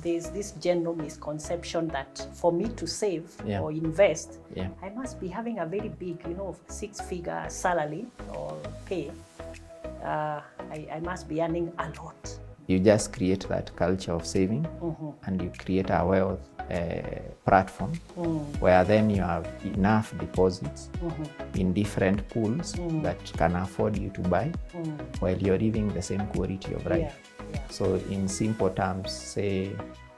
there's this general misconception that for me to save or invest, I must be having a very big, 6-figure salary or pay. I must be earning a lot. You just create that culture of saving, and you create a wealth platform where then you have enough deposits in different pools that can afford you to buy while you're living the same quality of life. So in simple terms, say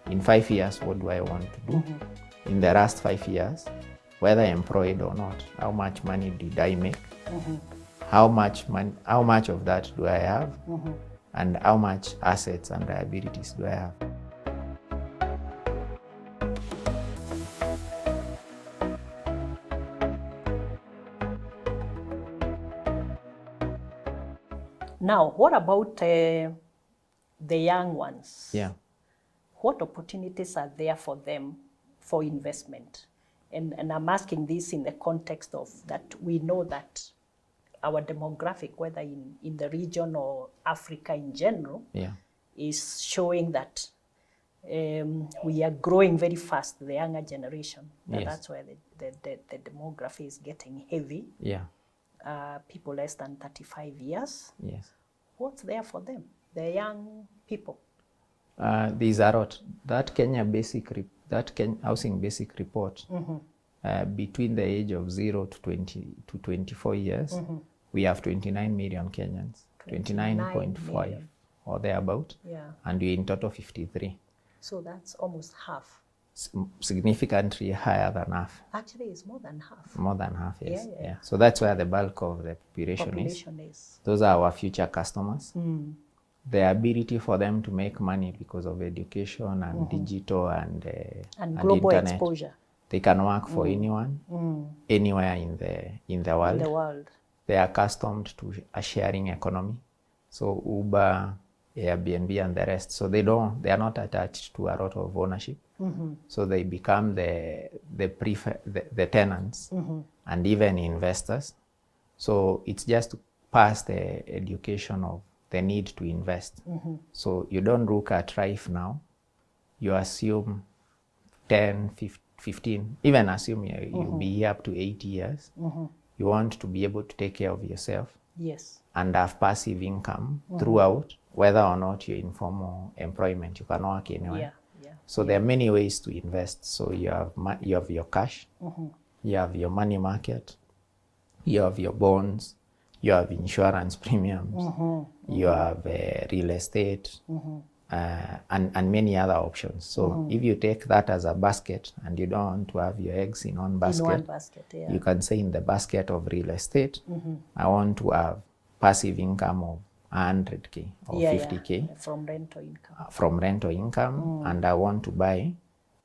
in 5 years, what do I want to do? In the last 5 years, whether employed or not, how much money did I make? How much of that do I have? And how much assets and liabilities do I have? Now, what about the young ones? Yeah. What opportunities are there for them for investment? And I'm asking this in the context of that we know that our demographic, whether in the region or Africa in general, is showing that we are growing very fast, the younger generation. That's where the demography is getting heavy. People less than 35 years. What's there for them, the young people? These are what that Kenya Housing Basic Report. Between the age of 0 to 24 years, we have 29 million Kenyans, 29.5 or thereabout, and we in total 53. So that's almost half. Significantly higher than half. Actually, it's more than half. More than half, yes. So that's where the bulk of the population is. Those are our future customers. The ability for them to make money because of education and digital and global internet. Exposure. They can work for anyone, anywhere in the world. They are accustomed to a sharing economy. So Uber, Airbnb, and the rest. So they are not attached to a lot of ownership. So they become the tenants and even investors. So it's just to pass the education of the need to invest. So you don't look at life now. You assume 10, 15, even assume you'll be here up to 80 years. You want to be able to take care of yourself and have passive income throughout, whether or not you're in formal employment. You can work anywhere. So there are many ways to invest. So you have your cash, you have your money market, you have your bonds, you have insurance premiums, you have real estate, and many other options. So if you take that as a basket and you don't want to have your eggs in one basket, you can say in the basket of real estate, I want to have passive income of 100K or 50K from rental income. And I want to buy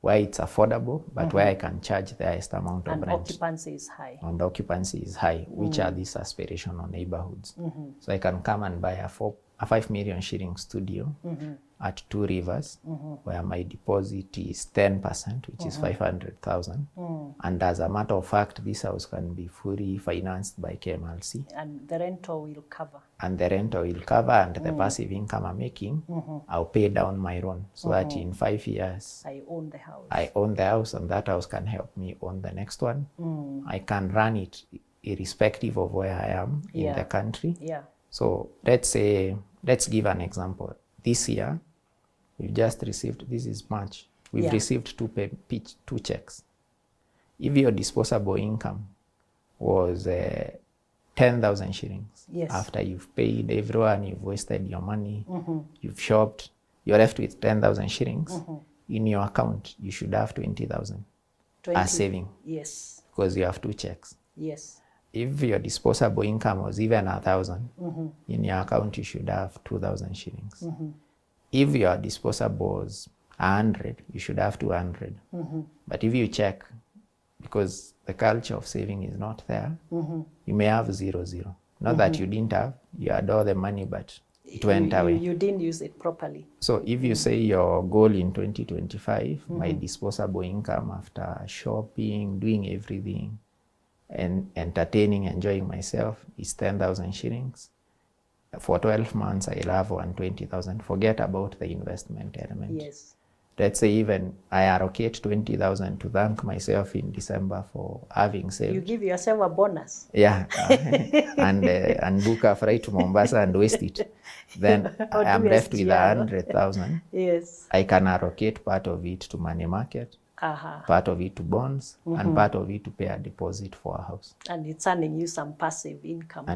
where it's affordable, but where I can charge the highest amount of rent. Occupancy is high. And occupancy is high, which are these aspirational neighborhoods. So I can come and buy a 5 million shilling studio at Two Rivers, where my deposit is 10%, which is 500,000. And as a matter of fact, this house can be fully financed by KMLC. And the rental will cover. And the passive income I'm making, I'll pay down my loan so that in 5 years, I own the house. I own the house, and that house can help me own the next one. I can run it irrespective of where I am in the country. So let's give an example. This year, we've just received, this is March, we've received two checks. If your disposable income was 10,000 shillings, after you've paid everyone, you've wasted your money, you've shopped, you're left with 10,000 shillings. In your account, you should have 20,000 as saving. Because you have two checks. If your disposable income was even 1,000, in your account you should have 2,000 shillings. If your disposable was 100, you should have 200. But if you check, because the culture of saving is not there, you may have 0. Not that you didn't have, you had all the money, but it went away. You didn't use it properly. So if you say your goal in 2025, my disposable income after shopping, doing everything, and entertaining, enjoying myself is 10,000 shillings. For 12 months, I'll have 120,000. Forget about the investment element. let's say even I allocate 20,000 to thank myself in December for having saved. You give yourself a bonus. Yeah, and book a flight to Mombasa and waste it. Then I am left with 100,000. Yes. I can allocate part of it to money market, part of it to bonds, and part of it to pay a deposit for a house. And it's earning you some passive income.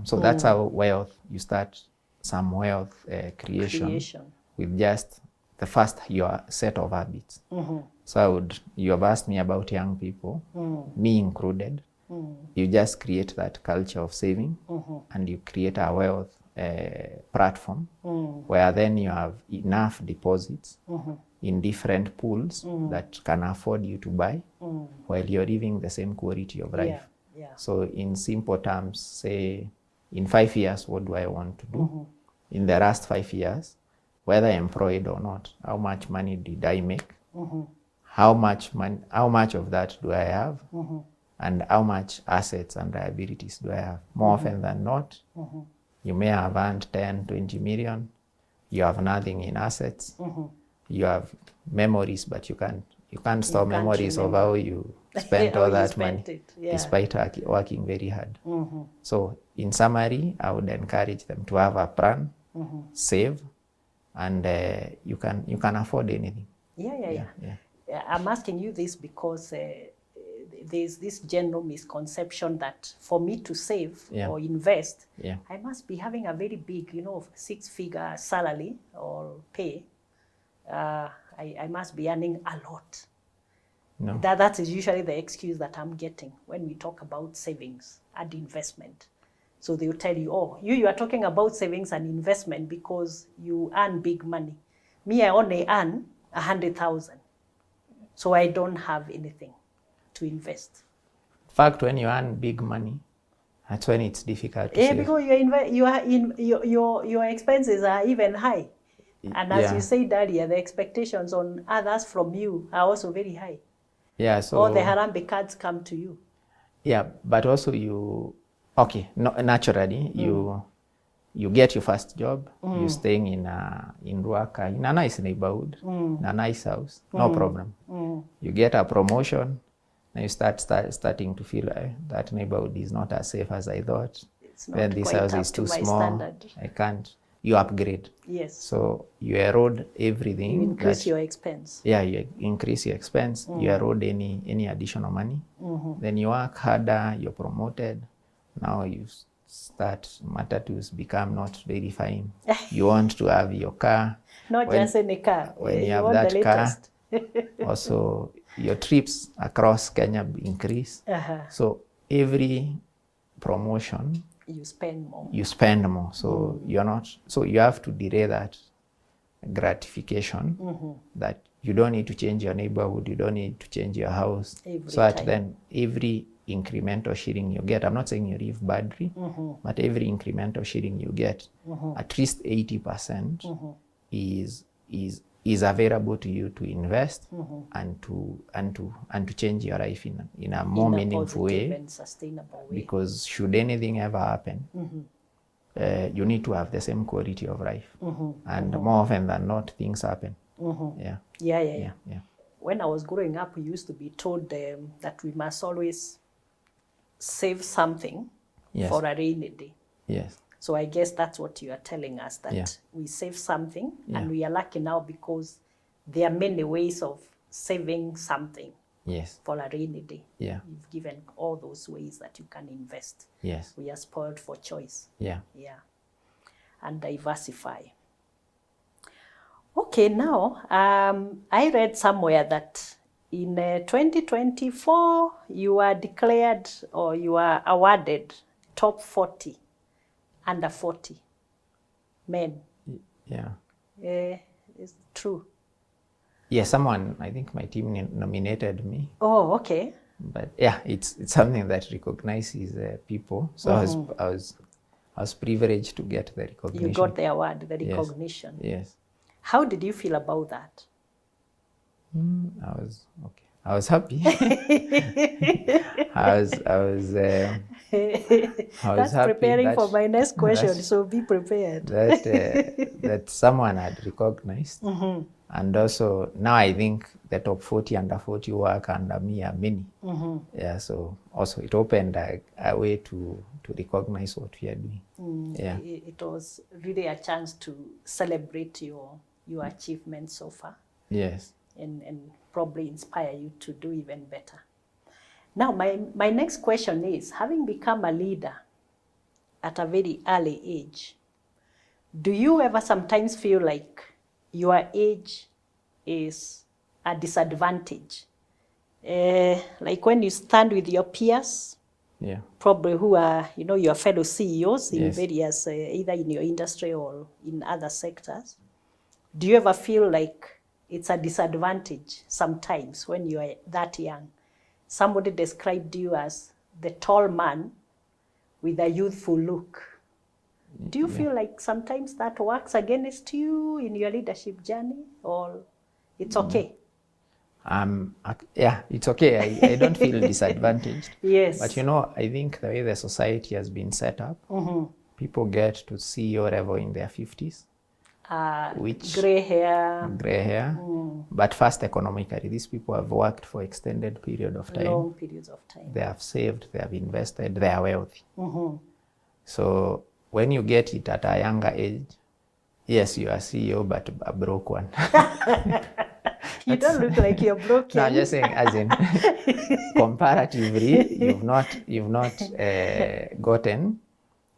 So that's how wealth, you start some wealth creation with just the first your set of habits. So you have asked me about young people, me included. You just create that culture of saving, and you create a wealth platform where then you have enough deposits in different pools that can afford you to buy while you're living the same quality of life. So in simple terms, say in 5 years, what do I want to do? In the last 5 years, whether employed or not, how much money did I make? How much of that do I have? And how much assets and liabilities do I have? More often than not, you may have earned 10, 20 million. You have nothing in assets. You have memories, but you can't store memories of how you spent all that money, despite working very hard. So in summary, I would encourage them to have a plan, save, and you can afford anything. Yeah. I'm asking you this because there's this general misconception that for me to save or invest, I must be having a very big, 6-figure salary or pay. I must be earning a lot. No. That is usually the excuse that I'm getting when we talk about savings and investment. So they will tell you, oh, you are talking about savings and investment because you earn big money. Me, I only earn 100,000. So I don't have anything to invest. In fact, when you earn big money, that's when it's difficult to save. Because your expenses are even high. And as you said earlier, the expectations on others from you are also very high. Yeah, so all the Harambe cards come to you. Yeah, but also naturally you get your first job. You're staying in Ruaka, in a nice neighborhood, in a nice house, no problem. You get a promotion, and you starting to feel that neighborhood is not as safe as I thought. Then this house is too small. Standard. I can't. You upgrade. Yes. So you erode everything. You increase your expense. Yeah, you increase your expense. You erode any additional money. Then you work harder. You're promoted. Now you start matatus become not very fine. You want to have your car. Not just any car. When you have that car, also your trips across Kenya increase. So every promotion, you spend more. So you're not. So you have to delay that gratification. That you don't need to change your neighborhood. You don't need to change your house. Then every incremental shilling you get, I'm not saying you live badly, but every incremental shilling you get, at least 80% is available to you to invest and to change your life in a more meaningful way and sustainable way. Because should anything ever happen, you need to have the same quality of life, and more often than not, things happen. Yeah. When I was growing up, we used to be told that we must always save something for a rainy day. Yes. So I guess that's what you are telling us, that we save something, and we are lucky now because there are many ways of saving something for a rainy day. Yeah. You've given all those ways that you can invest. Yes. We are spoiled for choice. Yeah. And diversify. Okay, now, I read somewhere that in 2024, you are declared or you are awarded top 40 under 40 men. Yeah. It's true. Yeah, someone, I think my team nominated me. Oh, okay. But yeah, it's something that recognizes people. So I was privileged to get the recognition. You got the award, the recognition. Yes. How did you feel about that? I was okay. I was happy. I was That's preparing for my next question, so be prepared. That someone had recognized. And also, now I think the top 40 under 40 work under me are many. Yeah, so also it opened a way to recognize what we are doing. Yeah. It was really a chance to celebrate your achievements so far. Yes. And probably inspire you to do even better. Now, my next question is, having become a leader at a very early age, do you ever sometimes feel like your age is a disadvantage? Like when you stand with your peers, probably who are, your fellow CEOs in various, either in your industry or in other sectors, do you ever feel like it's a disadvantage sometimes when you are that young? Somebody described you as the tall man with a youthful look. Do you feel like sometimes that works against you in your leadership journey, or it's okay? Yeah, it's okay. I don't feel disadvantaged. Yes. But I think the way the society has been set up, people get to CEO level in their 50s. Gray hair. But first, economically, these people have worked for extended period of time. Long periods of time. They have saved, they have invested, they are wealthy. So when you get it at a younger age, yes, you are CEO, but a broke one. You don't look like you're broken. No, I'm just saying, as in, comparatively, you've not gotten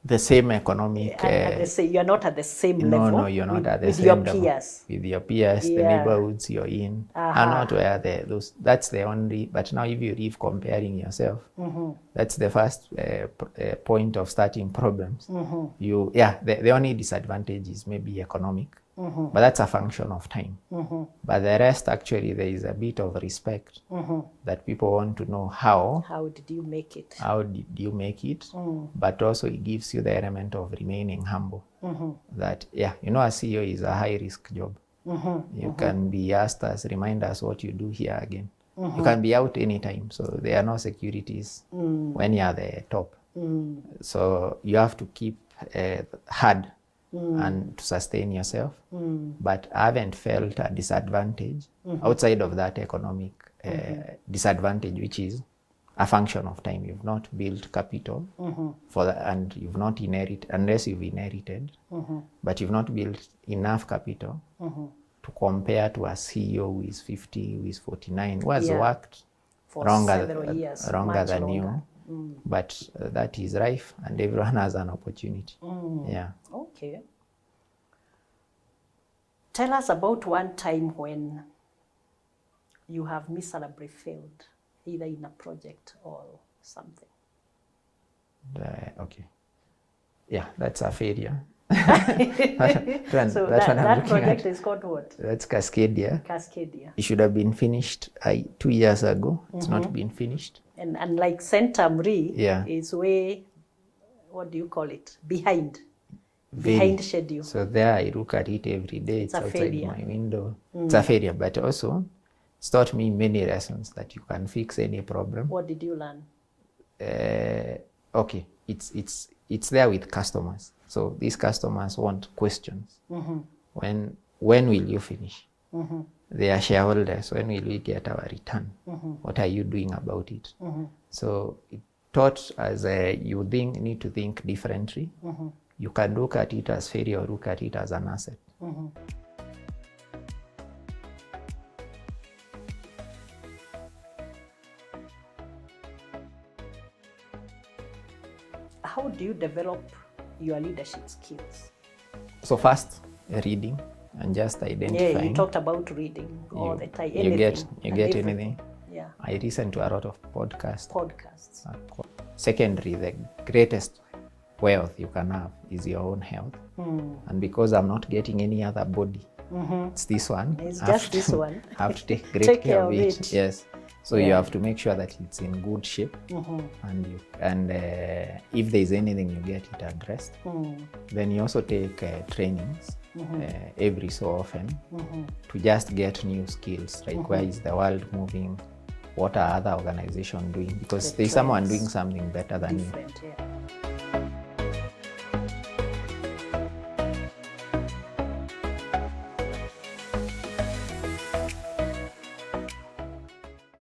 the same economic. You're not at the same level. No, you're not at the same level. With your peers, the neighborhoods you're in are not where those. That's the only. But now, if you leave comparing yourself, that's the first point of starting problems. The only disadvantage is maybe economic, but that's a function of time. But the rest, actually, there is a bit of respect that people want to know how. How did you make it? How did you make it? But also, it gives you the element of remaining humble. That, a CEO is a high-risk job. You can be asked as, remind us what you do here again. You can be out anytime, so there are no securities when you are the top. So you have to keep hard and to sustain yourself. But I haven't felt a disadvantage outside of that economic disadvantage, which is a function of time. You've not built capital and you've not inherited, unless you've inherited, but you've not built enough capital to compare to a CEO who is 50, who is 49, who has worked for longer years, than you. But that is rife, and everyone has an opportunity. Yeah. Okay. Tell us about one time when you have miserably failed, either in a project or something. Okay. Yeah, that's a failure. So that project is called what? That's Cascadia. Cascadia. It should have been finished 2 years ago. It's not been finished. And like Centum Real is way, what do you call it? Behind schedule. So there I look at it every day. It's outside failure. My window. It's a failure, but also it's taught me many lessons that you can fix any problem. What did you learn? Okay, it's there with customers. So these customers want questions. When will you finish? They are shareholders. When will we get our return? What are you doing about it? So it taught as you need to think differently. You can look at it as failure or look at it as an asset. How do you develop your leadership skills? So first, reading and just identifying. Yeah, you talked about reading all the time. You get anything. Yeah. I listen to a lot of podcasts. Secondly, the greatest wealth you can have is your own health. And because I'm not getting any other body, it's this one. It's just this one. I have to take great care of it. Yes. So you have to make sure that it's in good shape, and if there's anything, you get it addressed. Then you also take trainings every so often to just get new skills, like where is the world moving, what are other organizations doing, because The there's someone trends. doing something better than you. Different, yeah.